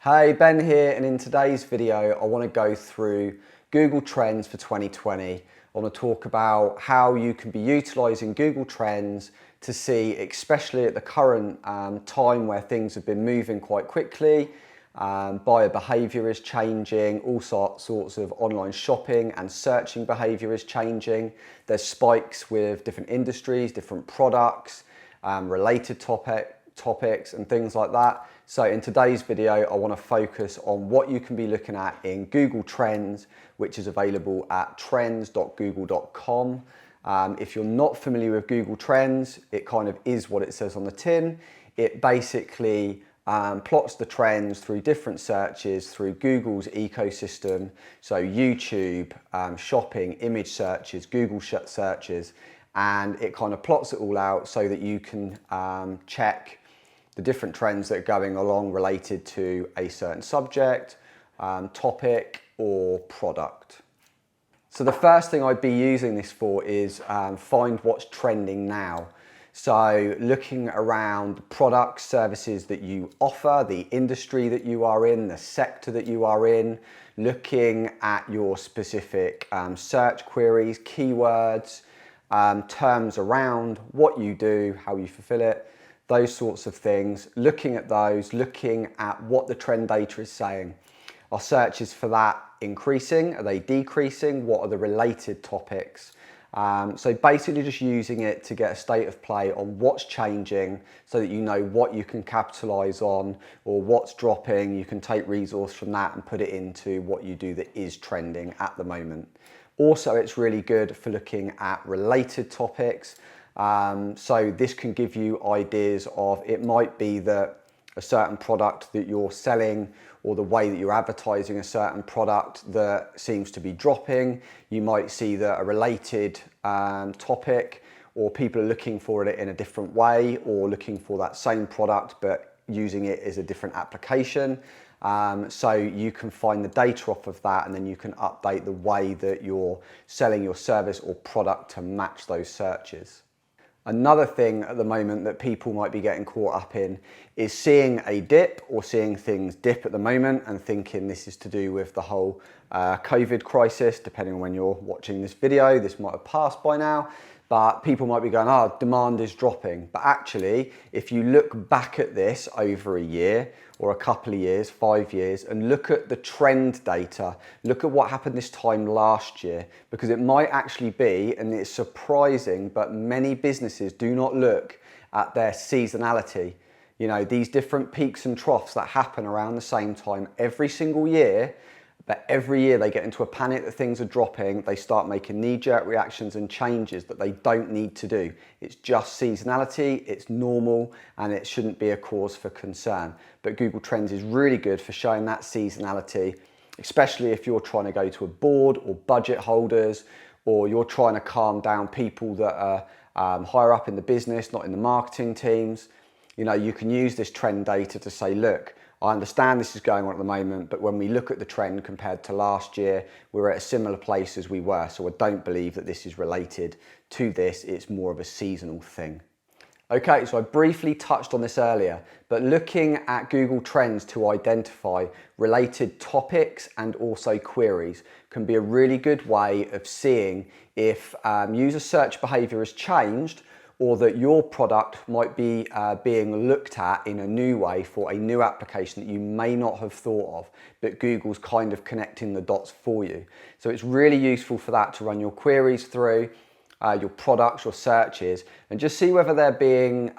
Hey, Ben here, and in today's video I want to go through Google Trends for 2020. I want to talk about how you can be utilising Google Trends to see, especially at the current time where things have been moving quite quickly, buyer behaviour is changing, all sorts of online shopping and searching behaviour is changing. There's spikes with different industries, different products, related topics and things like that. So in today's video, I want to focus on what you can be looking at in Google Trends, which is available at trends.google.com. If you're not familiar with Google Trends, it kind of is what it says on the tin. It basically plots the trends through different searches through Google's ecosystem. So YouTube, shopping, image searches, Google searches, and it kind of plots it all out so that you can check the different trends that are going along related to a certain subject, topic or product. So the first thing I'd be using this for is find what's trending now. So looking around products, services that you offer, the industry that you are in, the sector that you are in, looking at your specific search queries, keywords, terms around what you do, how you fulfill it, those sorts of things, looking at those, looking at what the trend data is saying. Are searches for that increasing? Are they decreasing? What are the related topics? So basically just using it to get a state of play on what's changing so that you know what you can capitalize on or what's dropping. You can take resource from that and put it into what you do that is trending at the moment. Also, it's really good for looking at related topics. So this can give you ideas of, it might be that a certain product that you're selling or the way that you're advertising a certain product that seems to be dropping. You might see that a related topic, or people are looking for it in a different way, or looking for that same product but using it as a different application. So you can find the data off of that, and then you can update the way that you're selling your service or product to match those searches. Another thing at the moment that people might be getting caught up in is seeing a dip or seeing things dip at the moment and thinking this is to do with the whole COVID crisis. Depending on when you're watching this video, this might have passed by now, but people might be going, oh, demand is dropping. But actually, if you look back at this over a year or a couple of years, 5 years, and look at the trend data, look at what happened this time last year, because it might actually be, and it's surprising, but many businesses do not look at their seasonality. You know, these different peaks and troughs that happen around the same time every single year, but every year they get into a panic that things are dropping, they start making knee-jerk reactions and changes that they don't need to do. It's just seasonality, it's normal, and it shouldn't be a cause for concern. But Google Trends is really good for showing that seasonality, especially if you're trying to go to a board or budget holders, or you're trying to calm down people that are higher up in the business, not in the marketing teams. You know, you can use this trend data to say, look, I understand this is going on at the moment, but when we look at the trend compared to last year, we're at a similar place as we were. So I don't believe that this is related to this. It's more of a seasonal thing. Okay, so I briefly touched on this earlier, but looking at Google Trends to identify related topics and also queries can be a really good way of seeing if user search behavior has changed, or that your product might be being looked at in a new way for a new application that you may not have thought of, but Google's kind of connecting the dots for you. So it's really useful for that to run your queries through, your products, your searches, and just see whether they're being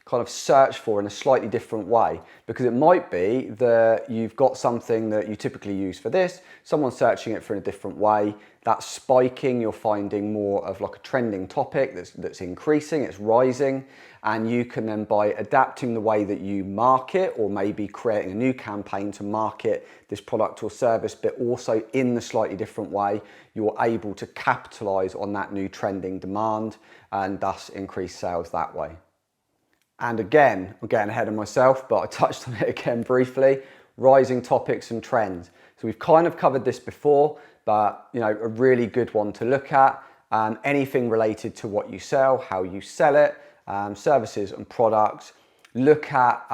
kind of searched for in a slightly different way, because it might be that you've got something that you typically use for this, someone's searching it for in a different way, that's spiking, you're finding more of like a trending topic that's increasing, it's rising, and you can then, by adapting the way that you market, or maybe creating a new campaign to market this product or service, but also in the slightly different way, you're able to capitalize on that new trending demand and thus increase sales that way. And again, I'm getting ahead of myself, but I touched on it again briefly, rising topics and trends. So we've kind of covered this before, but you know, a really good one to look at. Anything related to what you sell, how you sell it, services and products, look at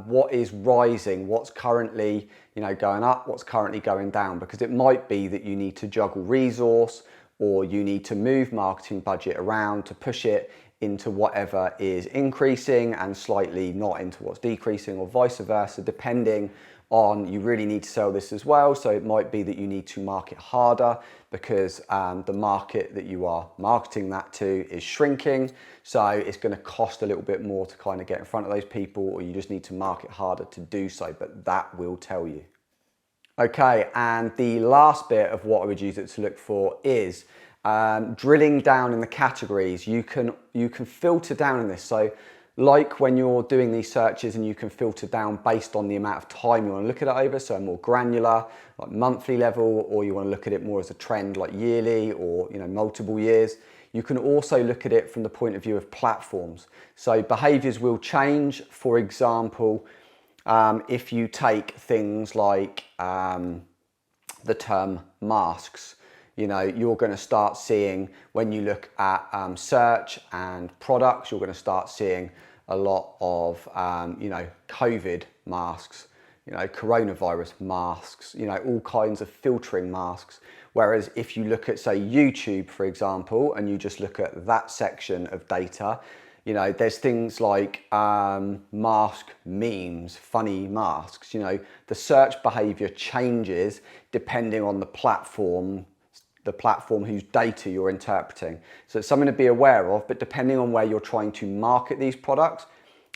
what is rising, what's currently going up, what's currently going down, because it might be that you need to juggle resource or you need to move marketing budget around to push it into whatever is increasing and slightly not into what's decreasing, or vice versa, depending on, you really need to sell this as well. So it might be that you need to market harder because the market that you are marketing that to is shrinking. So it's going to cost a little bit more to kind of get in front of those people, or you just need to market harder to do so, but that will tell you. Okay, and the last bit of what I would use it to look for is drilling down in the categories. You can filter down in this. So like when you're doing these searches, and you can filter down based on the amount of time you want to look at it over, so more granular, like monthly level, or you want to look at it more as a trend, like yearly, or multiple years. You can also look at it from the point of view of platforms. So behaviors will change. For example, if you take things like the term masks, you're going to start seeing, when you look at search and products, you're going to start seeing a lot of, COVID masks, coronavirus masks, all kinds of filtering masks. Whereas if you look at, say, YouTube, for example, and you just look at that section of data, there's things like mask memes, funny masks. The search behavior changes depending on the platform whose data you're interpreting. So it's something to be aware of, but depending on where you're trying to market these products,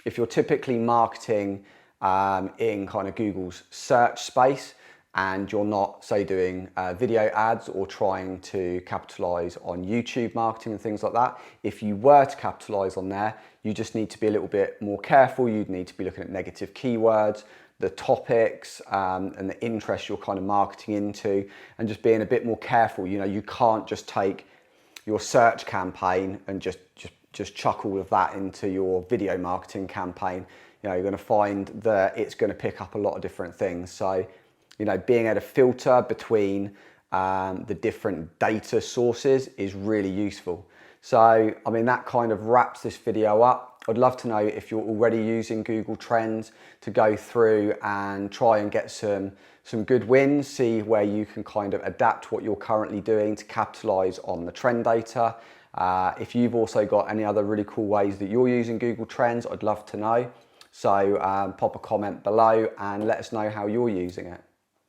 if you're typically marketing in kind of Google's search space, and you're not, say, doing video ads or trying to capitalize on YouTube marketing and things like that, if you were to capitalize on there, you just need to be a little bit more careful. You'd need to be looking at negative keywords, the topics and the interest you're kind of marketing into, and just being a bit more careful. You can't just take your search campaign and just chuck all of that into your video marketing campaign. You're going to find that it's going to pick up a lot of different things. So being able to filter between the different data sources is really useful. So, that kind of wraps this video up. I'd love to know if you're already using Google Trends to go through and try and get some good wins, see where you can kind of adapt what you're currently doing to capitalize on the trend data. If you've also got any other really cool ways that you're using Google Trends, I'd love to know. So pop a comment below and let us know how you're using it.